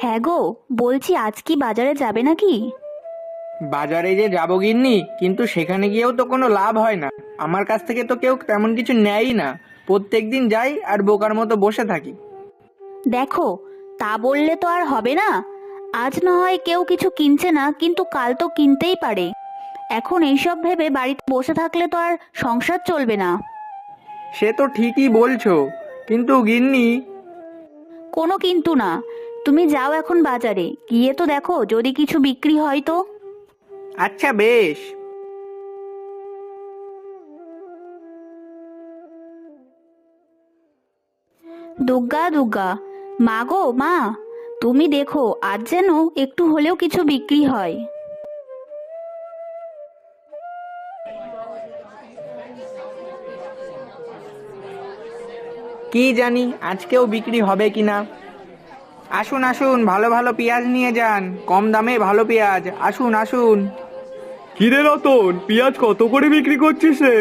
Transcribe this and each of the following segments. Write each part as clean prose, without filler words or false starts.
হ্যাঁ গো, বলছি আজ কি বাজারে যাবে নাকি? বাজারে যে যাবো গিন্নি, কিন্তু সেখানে গিয়েও তো কোনো লাভ হয় না। আমার কাছ থেকে তো কেউ তেমন কিছু নেয়ই না। প্রত্যেকদিন যাই আর বোকার মতো বসে থাকি। দেখো, তা বললে তো আর হবে না। আজ না হয় কেউ কিছু কিনছে না, কিন্তু কাল তো কিনতেই পারে। এখন এইসব ভেবে বাড়িতে বসে থাকলে তো আর সংসার চলবে না। সে তো ঠিকই বলছো, কিন্তু গিন্নি। কোনো কিন্তু না। তুমি যাও এখন বাজারে, গিয়ে তো দেখো যদি কিছু বিক্রি হয় তো। আচ্ছা বেশ। দুগ্গা দুগ্গা, মা গো মা, তুমি দেখো আজ যেন একটু হলেও কিছু বিক্রি হয়। কি জানি আজকেও বিক্রি হবে কিনা। আসুন আসুন, ভালো ভালো পেঁয়াজ নিয়ে যান, কম দামে ভালো পেঁয়াজ। আসুন আসুন। কিরে রতন, পেঁয়াজ কত করে বিক্রি করছিস রে?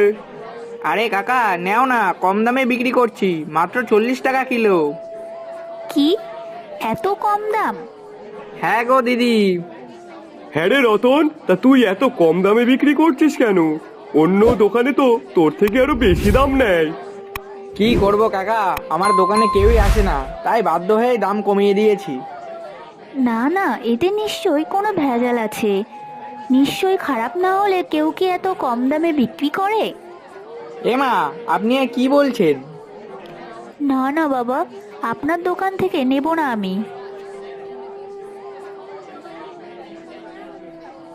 আরে কাকা, নেও না, কম দামে বিক্রি করছি, মাত্র 40 টাকা কিলো। কি, এত কম দাম? হ্যাঁ গো দিদি। হ্যাঁ রে রতন, তা তুই এত কম দামে বিক্রি করছিস কেন? অন্য দোকানে তো তোর থেকে আরো বেশি দাম নেয়। কি করব কাকা, আমার দোকানে কেউই আসে না, তাই বাধ্য হয়ে দাম কমিয়ে দিয়েছি। না না, এতে নিশ্চয়ই কোনো ভেজাল আছে। নিশ্চয়ই খারাপ না হলে কেউ কি এত কম দামে বিক্রি করে? এমা, আপনি আর কি বলছেন? না না বাবা, আপনার দোকান থেকে নেব না আমি।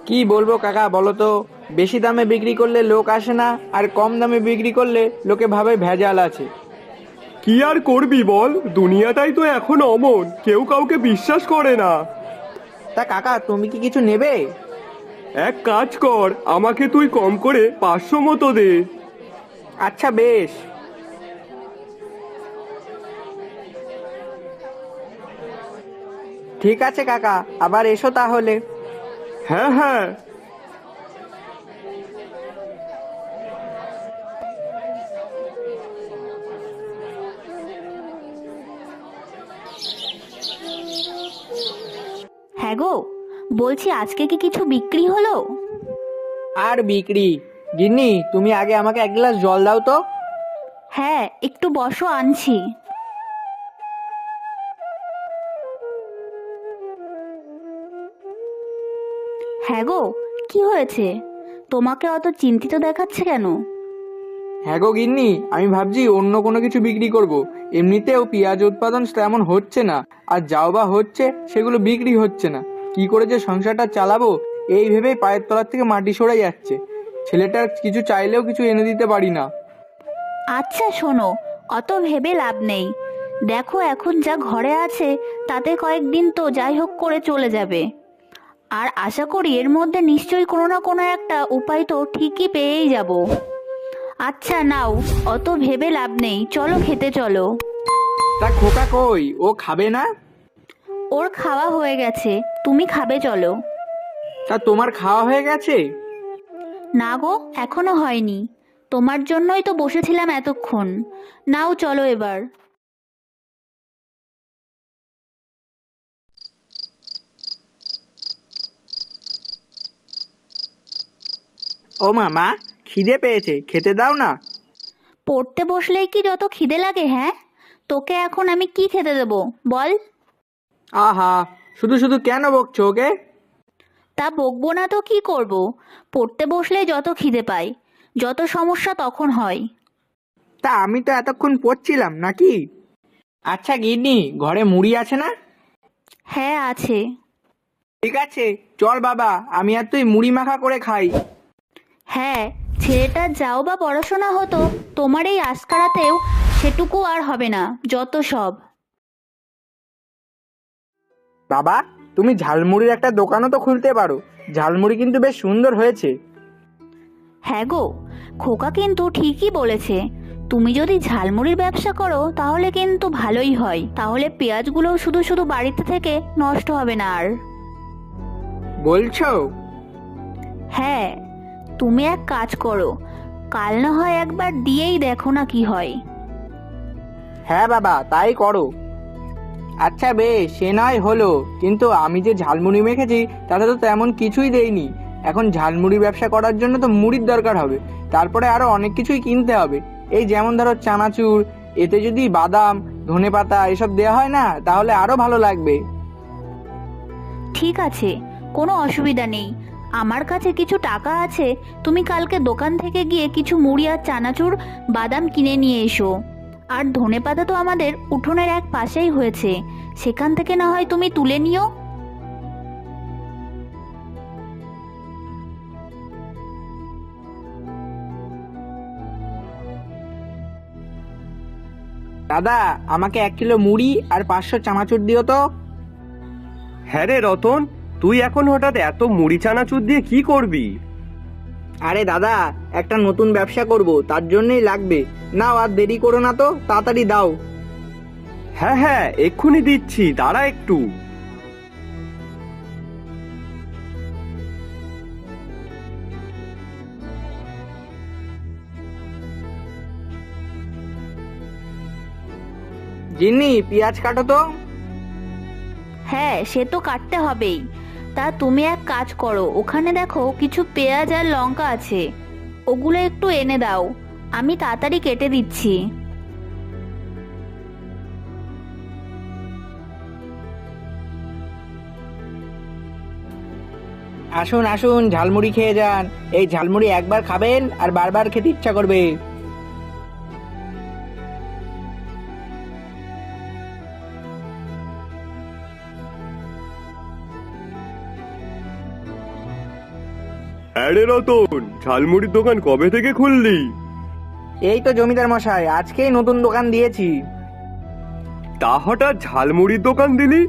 কি বলবো কাকা বলো তো, বেশি দামে বিক্রি করলে লোক আসে না, আর কম দামে বিক্রি করলে লোকে ভাবে ভেজাল আছে। কি আর করবি বল, দুনিয়াটাই তো এখন অমন, কেউ কাউকে বিশ্বাস করে না। তা কাকা, তুমি কি কিছু নেবে? এক কাজ কর, আমাকে তুই কম করে 500 মতো দে। আচ্ছা বেশ। ঠিক আছে কাকা, আবার এসো তাহলে। হ্যাঁ হ্যাঁ। হ্যাঁ গো, বলছি আজকে কি কিছু বিক্রি হলো? আর বিক্রি? গিন্নি, তুমি আগে আমাকে এক গ্লাস জল দাও তো। হ্যাঁ, একটু বসো, আনছি। হ্যাঁ গো, কি হয়েছে? তোমাকে অত চিন্তিত দেখাচ্ছে কেন? হ্যাঁ গো গিন্নি, আমি ভাবছি অন্য কোনো কিছু বিক্রি করব। এমনিতেও পেঁয়াজ উৎপাদন তেমন হচ্ছে না, আর যাও বা হচ্ছে সেগুলো বিক্রি হচ্ছে না। কি করে যে সংসারটা চালাবো, এই ভেবেই পায়ের তলার থেকে মাটি সরে যাচ্ছে। ছেলেটার কিছু চাইলেও কিছু এনে দিতে পারি না। আচ্ছা শোনো, অত ভেবে লাভ নেই। দেখো এখন যা ঘরে আছে তাতে কয়েকদিন তো যাই হোক করে চলে যাবে। আর আশা করি এর মধ্যে নিশ্চয়ই কোনো না কোনো একটা উপায় তো ঠিকই পেয়েই যাব। আচ্ছা নাও, অত ভেবে লাভ নেই, চলো খেতে চলো। তা খোকা কই, ও খাবে না? ওর খাওয়া হয়ে গেছে, তুমি খাবে চলো। তা তোমার খাওয়া হয়ে গেছে? না গো, এখনো হয়নি। তোমার জন্যই তো বসেছিলাম এতক্ষণ। নাও চলো এবার। ও মামা, খিদে পেয়েছে, খেতে দাও না। পড়তে বসলেই কি যত খিদে লাগে? হ্যাঁ, তোকে এখন আমি কি খেতে দেবো বল? আহা, শুধু শুধু কেন বকছো ওকে? তা বকবো না তো কি করব? পড়তে বসলেই যত খিদে পায়, যত সমস্যা তখন হয়। তা আমি তো এতক্ষণ পড়ছিলাম নাকি। আচ্ছা গিন্নি, ঘরে মুড়ি আছে না? হ্যাঁ আছে। ঠিক আছে, চল বাবা, আমি আর তুই মুড়ি মাখা করে খাই। হ্যাঁ, ছেলেটার যাও বা পড়াশোনা হতো, তোমার এই আস্কারাতেও সেটুকু আর হবে না, যত সব। বাবা, তুমি ঝালমুড়ির একটা দোকানও তো খুলতে পারো। ঝালমুড়ি কিন্তু বেশ সুন্দর হয়েছে। হ্যাঁ গো, খোকা কিন্তু ঠিকই বলেছে। তুমি যদি ঝালমুড়ির ব্যবসা করো তাহলে কিন্তু ভালোই হয়, তাহলে পেঁয়াজগুলো শুধু শুধু বাড়িতে থেকে নষ্ট হবে না আর। বলছো? হ্যাঁ, তুমি এক কাজ করো, কাল না হয় একবার দিয়েই দেখো না কি হয়। হ্যাঁ বাবা, তাই করো। আচ্ছা বেশ, সে নয় হলো, কিন্তু আমি যে ঝালমুড়ি মেখেছি তাতে তো তেমন কিছুই দেইনি। এখন ঝালমুড়ি ব্যবসা করার জন্য তো মুড়ির দরকার হবে, তারপরে আরো অনেক কিছুই কিনতে হবে। এই যেমন ধরো চানাচুর, এতে যদি বাদাম, ধনেপাতা এসব দেওয়া হয় না, তাহলে আরো ভালো লাগবে। ঠিক আছে, কোনো অসুবিধা নেই। আমার কাছে কিছু টাকা আছে, তুমি কালকে দোকান থেকে গিয়ে কিছু মুড়ি আর চানাচুর, বাদাম কিনে নিয়ে এসো। আর ধনেপাতা তো আমাদের উঠোনের এক পাশেই হয়েছে, সেখান থেকে না হয় তুমি তুলে নিও। দাদা, আমাকে 1 কিলো মুড়ি আর 500 চানাচুর দিও তো। হ্যাঁ রে রতন, তুই এখন হঠাৎ এত মুড়ি চানাচুর দিয়ে কি করবি? আরে দাদা, একটা নতুন ব্যবসা করব, তার জন্যই লাগবে। নাও, আর দেরি করো না তো, তাড়াতাড়ি দাও। হ্যাঁ হ্যাঁ, এক্ষুনি দিচ্ছি, দাঁড়া একটু। জিন্নি, পেঁয়াজ কাটো তো। হ্যাঁ, সে তো কাটতে হবেই। তা তুমি এক কাজ করো, ওখানে দেখো কিছু পেঁয়াজ আর লঙ্কা আছে, ওগুলো একটু এনে দাও, আমি তাড়াতাড়ি কেটে দিচ্ছি। আসুন আসুন, ঝালমুড়ি খেয়ে যান। এই ঝালমুড়ি একবার খাবেন আর বারবার খেতে ইচ্ছা করবে। হ্যাঁ রে রতন, ঝালমুড়ির দোকান কবে থেকে খুললি? এই তো জমিদার মশাই, আজকেই নতুন দোকান দিয়েছি। তা হঠাৎ ঝালমুড়ির দোকান দিলি?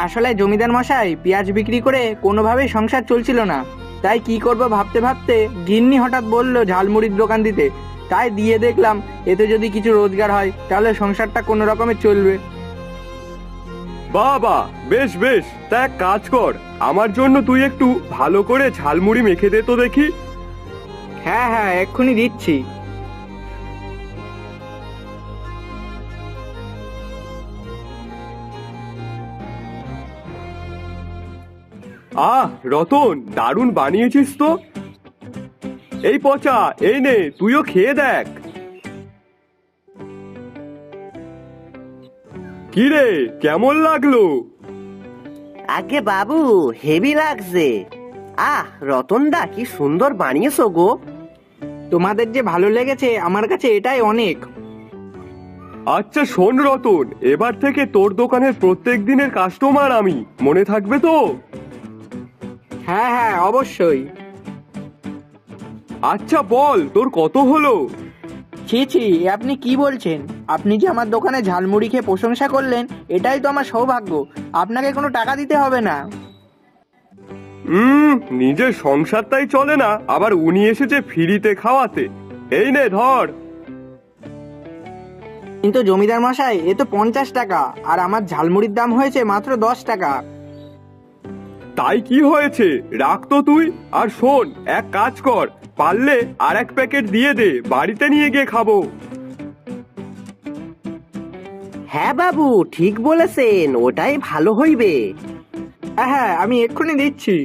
আসলে জমিদার মশাই, পেঁয়াজ বিক্রি করে কোনোভাবেই সংসার চলছিল না, তাই কি করব ভাবতে ভাবতে গিন্নি হঠাৎ বলল ঝালমুড়ির দোকান দিতে, তাই দিয়ে দেখলাম এতে যদি কিছু রোজগার হয় তাহলে সংসারটা কোনো রকমে চলবে। বাহ বাহ, বেশ বেশ, তা এক কাজ কর, আমার জন্য তুই একটু ভালো করে ঝালমুড়ি মেখে দে তো দেখি। হ্যাঁ হ্যাঁ, এক্ষুনি দিচ্ছি। আহ রতন, দারুণ বানিয়েছিস তো। এই পচা, এই নে, তুইও খেয়ে দেখ। কি রে, কেমন লাগলো? আগে বাবু, হেভি লাগছে। রতনদা কি সুন্দর বানিয়েছো গো। তোমাদের যে ভালো লেগেছে, আমার কাছে এটাই অনেক। আচ্ছা শোন রতন, এবার থেকে তোর দোকানের প্রত্যেক দিনের কাস্টমার আমি, মনে থাকবে তো? হ্যাঁ হ্যাঁ, অবশ্যই। আচ্ছা বল, তোর কত হলো? ছি ছি, আপনি কি বলছেন? আপনি যে আমার দোকানে ঝালমুড়ি খেয়ে প্রশংসা করলেন, এটাই তো আমার সৌভাগ্য। আপনাকে কোনো টাকা দিতে হবে না। নিজের সংসারটাই চলে না, আবার উনি এসেছে ফ্রিতে খাওয়াতে। এই নে ধর। কিন্তু জমিদার মশাই, এ তো 50 টাকা, আর আমার ঝালমুড়ির দাম হয়েছে মাত্র 10 টাকা। তাই কি হয়েছে, রাখ তো তুই। আর শোন, এক কাজ কর, পারলে আর এক প্যাকেট দিয়ে দে, বাড়িতে নিয়ে গিয়ে খাবো। হ্যাঁ বাবু, ঠিক বলেছেন, ওটাই ভালো হইবে। হ্যাঁ হ্যাঁ, আমি এক্ষুনি দিচ্ছি।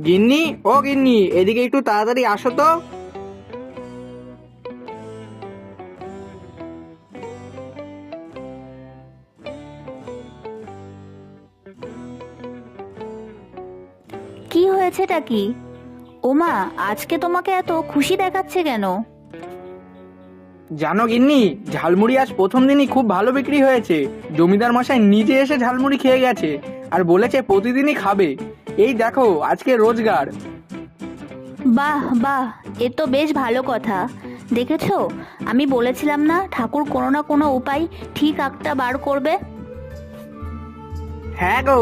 গিন্নি, ও গিন্নি, এদিকে একটু তাড়াতাড়ি আসো তো। কি হয়েছেটা কি? ওমা, আজকে তোমাকে এত খুশি দেখাচ্ছে কেন? জানো গিন্নি, ঝালমুড়ি আজ প্রথম দিনই খুব ভালো বিক্রি হয়েছে। জমিদার মশাই নিজে এসে ঝালমুড়ি খেয়ে গেছে আর বলেছে প্রতিদিনই খাবে। এই দেখো, আজকে রোজগার। বাহ বাহ, এ তো বেশ ভালো কথা। দেখেছো, আমি বলেছিলাম না, ঠাকুর কোনো না কোনো উপায় ঠিক একটা বার করবে। হ্যাঁ গো।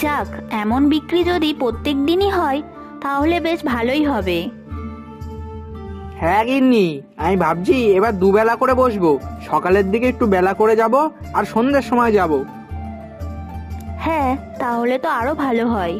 যাক, এমন বিক্রি যদি প্রত্যেক দিনই হয় তাহলে বেশ ভালোই হবে। হ্যাঁ গিন্নি, আমি ভাবছি এবার দুবেলা করে বসবো। সকালের দিকে একটু বেলা করে যাব, আর সন্ধ্যের সময় যাব। হ্যাঁ, তাহলে তো আরো ভালো হয়।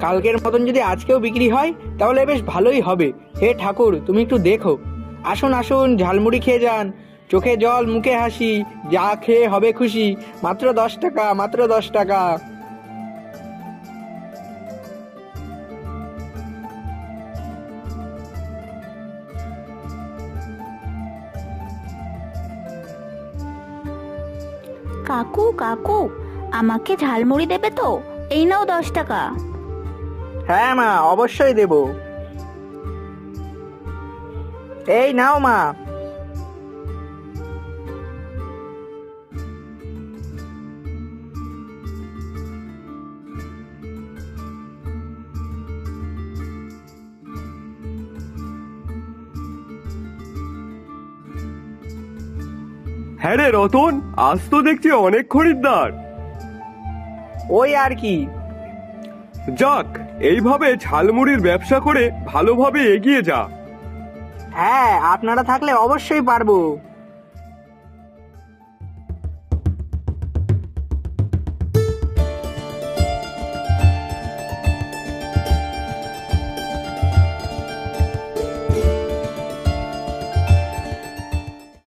কালকের মতন যদি আজকেও বিক্রি হয় তাহলে বেশ ভালোই হবে। হে ঠাকুর, তুমি একটু দেখো। আসুন আসুন, ঝালমুড়ি খেয়ে যান। চোখে জল, মুখে হাসি, যা খেয়ে হবে খুশি। মাত্র 10 টাকা, মাত্র 10 টাকা। কাকু কাকু, আমাকে ঝালমুড়ি দেবে তো? এই নাও 10 টাকা। হ্যাঁ মা, অবশ্যই দেব। এই নাও মা। হ্যাঁ রে রতন, আজ তো দেখছি অনেক খরিদ্দার। ওই আর কি। যাক, এইভাবে ঝালমুড়ির ব্যবসা করে ভালোভাবে এগিয়ে যা। হ্যাঁ, আপনারা থাকলে অবশ্যই পারবো।